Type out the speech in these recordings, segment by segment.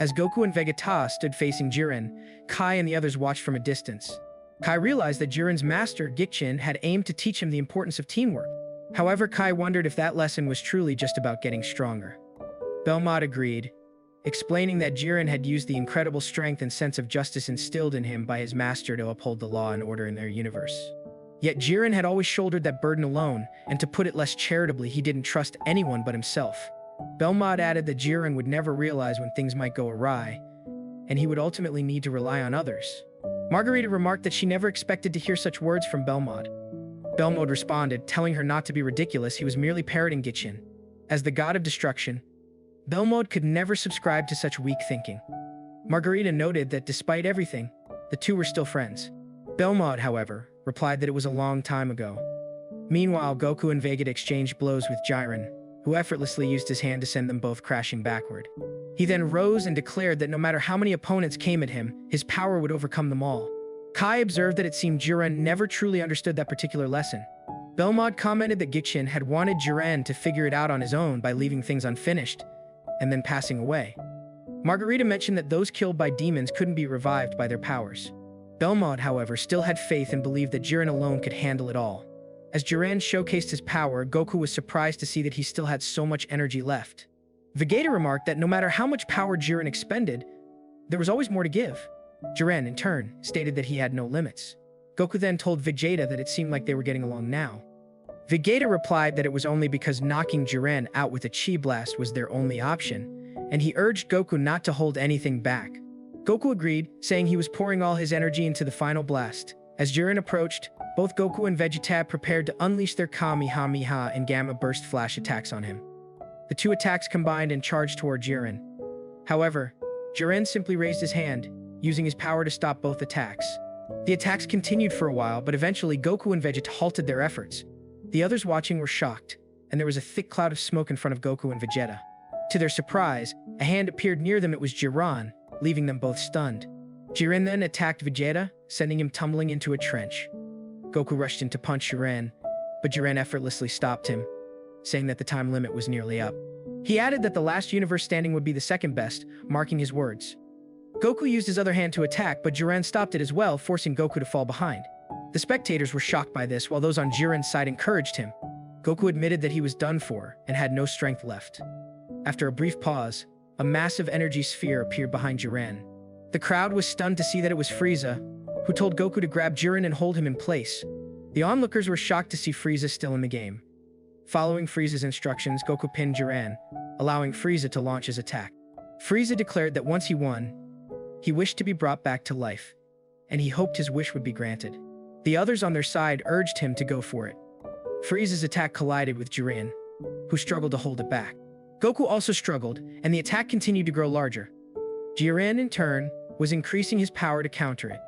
As Goku and Vegeta stood facing Jiren, Kai and the others watched from a distance. Kai realized that Jiren's master, Gichin, had aimed to teach him the importance of teamwork. However, Kai wondered if that lesson was truly just about getting stronger. Belmont agreed, explaining that Jiren had used the incredible strength and sense of justice instilled in him by his master to uphold the law and order in their universe. Yet Jiren had always shouldered that burden alone, and to put it less charitably, he didn't trust anyone but himself. Belmont added that Jiren would never realize when things might go awry, and he would ultimately need to rely on others. Margarita remarked that she never expected to hear such words from Belmont. Belmont responded, telling her not to be ridiculous, he was merely parroting Gichin. As the god of destruction, Belmont could never subscribe to such weak thinking. Margarita noted that despite everything, the two were still friends. Belmont, however, replied that it was a long time ago. Meanwhile, Goku and Vegeta exchanged blows with Jiren, who effortlessly used his hand to send them both crashing backward. He then rose and declared that no matter how many opponents came at him, his power would overcome them all. Kai observed that it seemed Jiren never truly understood that particular lesson. Belmont commented that Gichin had wanted Jiren to figure it out on his own by leaving things unfinished, and then passing away. Margarita mentioned that those killed by demons couldn't be revived by their powers. Belmont, however, still had faith and believed that Jiren alone could handle it all. As Jiren showcased his power, Goku was surprised to see that he still had so much energy left. Vegeta remarked that no matter how much power Jiren expended, there was always more to give. Jiren, in turn, stated that he had no limits. Goku then told Vegeta that it seemed like they were getting along now. Vegeta replied that it was only because knocking Jiren out with a Chi Blast was their only option, and he urged Goku not to hold anything back. Goku agreed, saying he was pouring all his energy into the final blast. As Jiren approached, both Goku and Vegeta prepared to unleash their Kamehameha and Gamma Burst Flash attacks on him. The two attacks combined and charged toward Jiren. However, Jiren simply raised his hand, using his power to stop both attacks. The attacks continued for a while, but eventually Goku and Vegeta halted their efforts. The others watching were shocked, and there was a thick cloud of smoke in front of Goku and Vegeta. To their surprise, a hand appeared near them. It was Jiren, leaving them both stunned. Jiren then attacked Vegeta, sending him tumbling into a trench. Goku rushed in to punch Jiren, but Jiren effortlessly stopped him, saying that the time limit was nearly up. He added that the last universe standing would be the second best, marking his words. Goku used his other hand to attack, but Jiren stopped it as well, forcing Goku to fall behind. The spectators were shocked by this, while those on Jiren's side encouraged him. Goku admitted that he was done for and had no strength left. After a brief pause, a massive energy sphere appeared behind Jiren. The crowd was stunned to see that it was Frieza, who told Goku to grab Jiren and hold him in place. The onlookers were shocked to see Frieza still in the game. Following Frieza's instructions, Goku pinned Jiren, allowing Frieza to launch his attack. Frieza declared that once he won, he wished to be brought back to life, and he hoped his wish would be granted. The others on their side urged him to go for it. Frieza's attack collided with Jiren, who struggled to hold it back. Goku also struggled, and the attack continued to grow larger. Jiren, in turn, was increasing his power to counter it.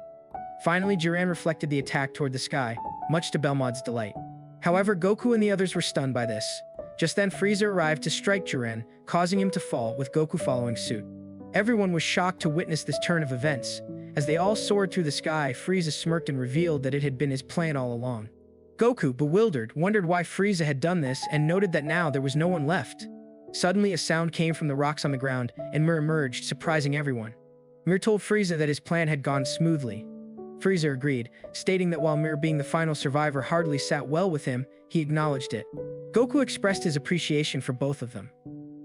Finally, Jiren reflected the attack toward the sky, much to Belmont's delight. However, Goku and the others were stunned by this. Just then, Frieza arrived to strike Jiren, causing him to fall, with Goku following suit. Everyone was shocked to witness this turn of events. As they all soared through the sky, Frieza smirked and revealed that it had been his plan all along. Goku, bewildered, wondered why Frieza had done this and noted that now there was no one left. Suddenly, a sound came from the rocks on the ground, and Mir emerged, surprising everyone. Mir told Frieza that his plan had gone smoothly. Frieza agreed, stating that while Mir, being the final survivor, hardly sat well with him, he acknowledged it. Goku expressed his appreciation for both of them.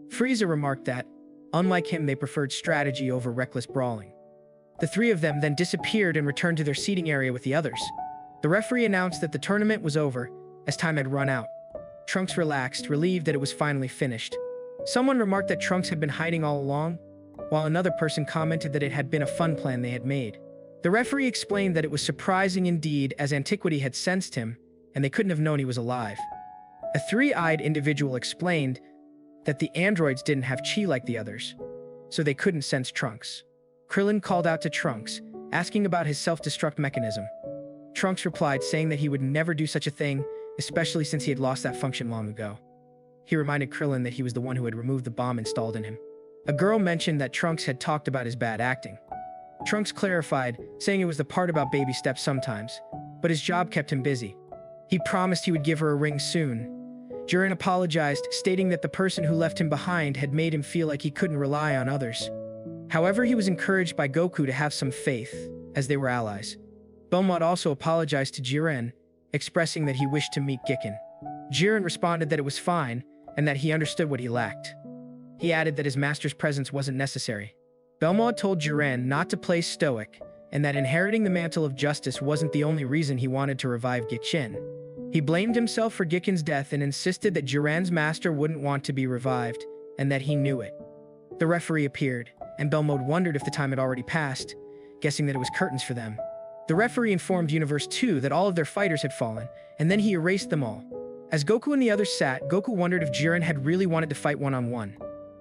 Frieza remarked that, unlike him, they preferred strategy over reckless brawling. The three of them then disappeared and returned to their seating area with the others. The referee announced that the tournament was over, as time had run out. Trunks relaxed, relieved that it was finally finished. Someone remarked that Trunks had been hiding all along, while another person commented that it had been a fun plan they had made. The referee explained that it was surprising indeed, as Antiquity had sensed him, and they couldn't have known he was alive. A three-eyed individual explained that the androids didn't have chi like the others, so they couldn't sense Trunks. Krillin called out to Trunks, asking about his self-destruct mechanism. Trunks replied, saying that he would never do such a thing, especially since he had lost that function long ago. He reminded Krillin that he was the one who had removed the bomb installed in him. A girl mentioned that Trunks had talked about his bad acting. Trunks clarified, saying it was the part about baby steps sometimes, but his job kept him busy. He promised he would give her a ring soon. Jiren apologized, stating that the person who left him behind had made him feel like he couldn't rely on others. However, he was encouraged by Goku to have some faith, as they were allies. Bulma also apologized to Jiren, expressing that he wished to meet Gikken. Jiren responded that it was fine, and that he understood what he lacked. He added that his master's presence wasn't necessary. Bulma told Jiren not to play stoic, and that inheriting the mantle of justice wasn't the only reason he wanted to revive Gikken. He blamed himself for Gikken's death and insisted that Jiren's master wouldn't want to be revived, and that he knew it. The referee appeared, and Bulma wondered if the time had already passed, guessing that it was curtains for them. The referee informed Universe 2 that all of their fighters had fallen, and then he erased them all. As Goku and the others sat, Goku wondered if Jiren had really wanted to fight one-on-one.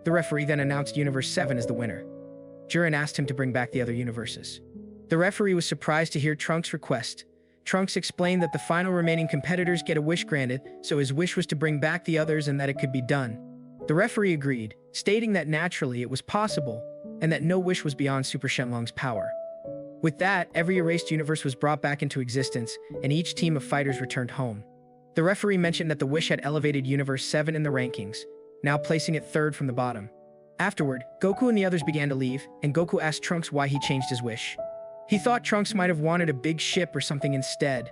The referee then announced Universe 7 as the winner. Jiren asked him to bring back the other universes. The referee was surprised to hear Trunks' request. Trunks explained that the final remaining competitors get a wish granted, so his wish was to bring back the others and that it could be done. The referee agreed, stating that naturally it was possible, and that no wish was beyond Super Shenlong's power. With that, every erased universe was brought back into existence, and each team of fighters returned home. The referee mentioned that the wish had elevated Universe 7 in the rankings, now placing it third from the bottom. Afterward, Goku and the others began to leave, and Goku asked Trunks why he changed his wish. He thought Trunks might have wanted a big ship or something instead.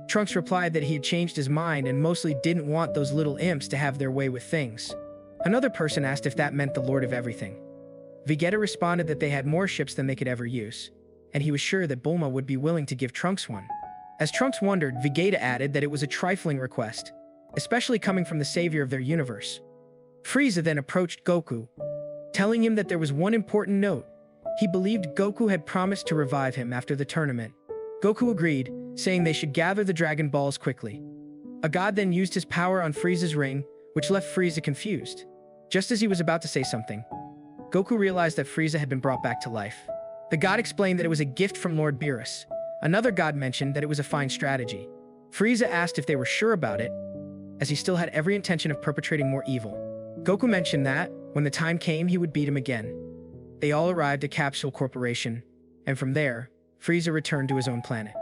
Trunks replied that he had changed his mind and mostly didn't want those little imps to have their way with things. Another person asked if that meant the Lord of Everything. Vegeta responded that they had more ships than they could ever use, and he was sure that Bulma would be willing to give Trunks one. As Trunks wondered, Vegeta added that it was a trifling request, especially coming from the savior of their universe. Frieza then approached Goku, telling him that there was one important note. He believed Goku had promised to revive him after the tournament. Goku agreed, saying they should gather the Dragon Balls quickly. A god then used his power on Frieza's ring, which left Frieza confused. Just as he was about to say something, Goku realized that Frieza had been brought back to life. The god explained that it was a gift from Lord Beerus. Another god mentioned that it was a fine strategy. Frieza asked if they were sure about it, as he still had every intention of perpetrating more evil. Goku mentioned that, when the time came, he would beat him again. They all arrived at Capsule Corporation, and from there, Frieza returned to his own planet.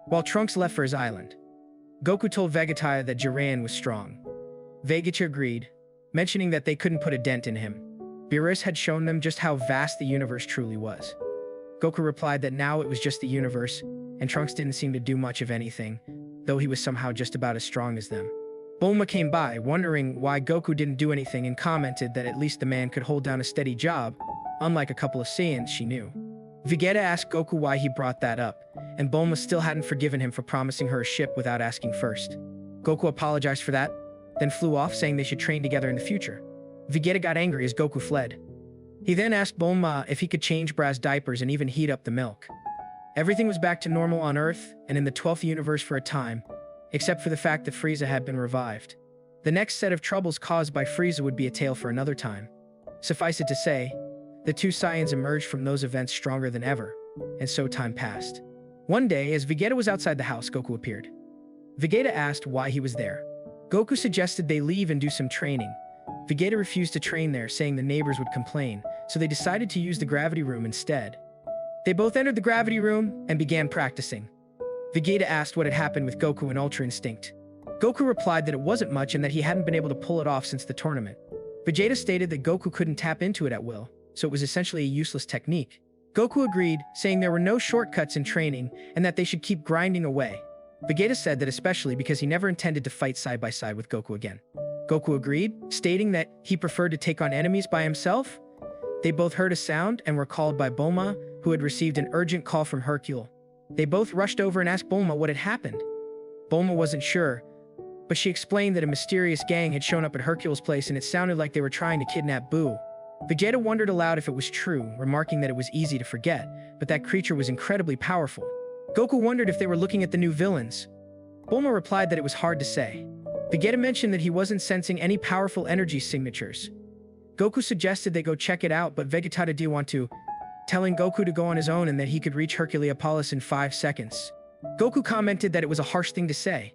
While Trunks left for his island, Goku told Vegeta that Jiren was strong. Vegeta agreed, mentioning that they couldn't put a dent in him. Beerus had shown them just how vast the universe truly was. Goku replied that now it was just the universe, and Trunks didn't seem to do much of anything, though he was somehow just about as strong as them. Bulma came by, wondering why Goku didn't do anything, and commented that at least the man could hold down a steady job, unlike a couple of Saiyans she knew. Vegeta asked Goku why he brought that up, and Bulma still hadn't forgiven him for promising her a ship without asking first. Goku apologized for that, then flew off, saying they should train together in the future. Vegeta got angry as Goku fled. He then asked Bulma if he could change Bra's diapers and even heat up the milk. Everything was back to normal on Earth and in the 12th universe for a time, except for the fact that Frieza had been revived. The next set of troubles caused by Frieza would be a tale for another time. Suffice it to say, the two Saiyans emerged from those events stronger than ever, and so time passed. One day, as Vegeta was outside the house, Goku appeared. Vegeta asked why he was there. Goku suggested they leave and do some training. Vegeta refused to train there, saying the neighbors would complain, so they decided to use the gravity room instead. They both entered the gravity room and began practicing. Vegeta asked what had happened with Goku and Ultra Instinct. Goku replied that it wasn't much and that he hadn't been able to pull it off since the tournament. Vegeta stated that Goku couldn't tap into it at will, so it was essentially a useless technique. Goku agreed, saying there were no shortcuts in training and that they should keep grinding away. Vegeta said that especially because he never intended to fight side by side with Goku again. Goku agreed, stating that he preferred to take on enemies by himself. They both heard a sound and were called by Bulma, who had received an urgent call from Hercule. They both rushed over and asked Bulma what had happened. Bulma wasn't sure, but she explained that a mysterious gang had shown up at Hercule's place and it sounded like they were trying to kidnap Boo. Vegeta wondered aloud if it was true, remarking that it was easy to forget, but that creature was incredibly powerful. Goku wondered if they were looking at the new villains. Bulma replied that it was hard to say. Vegeta mentioned that he wasn't sensing any powerful energy signatures. Goku suggested they go check it out, but Vegeta didn't want to, telling Goku to go on his own and that he could reach Herculeopolis in 5 seconds. Goku commented that it was a harsh thing to say.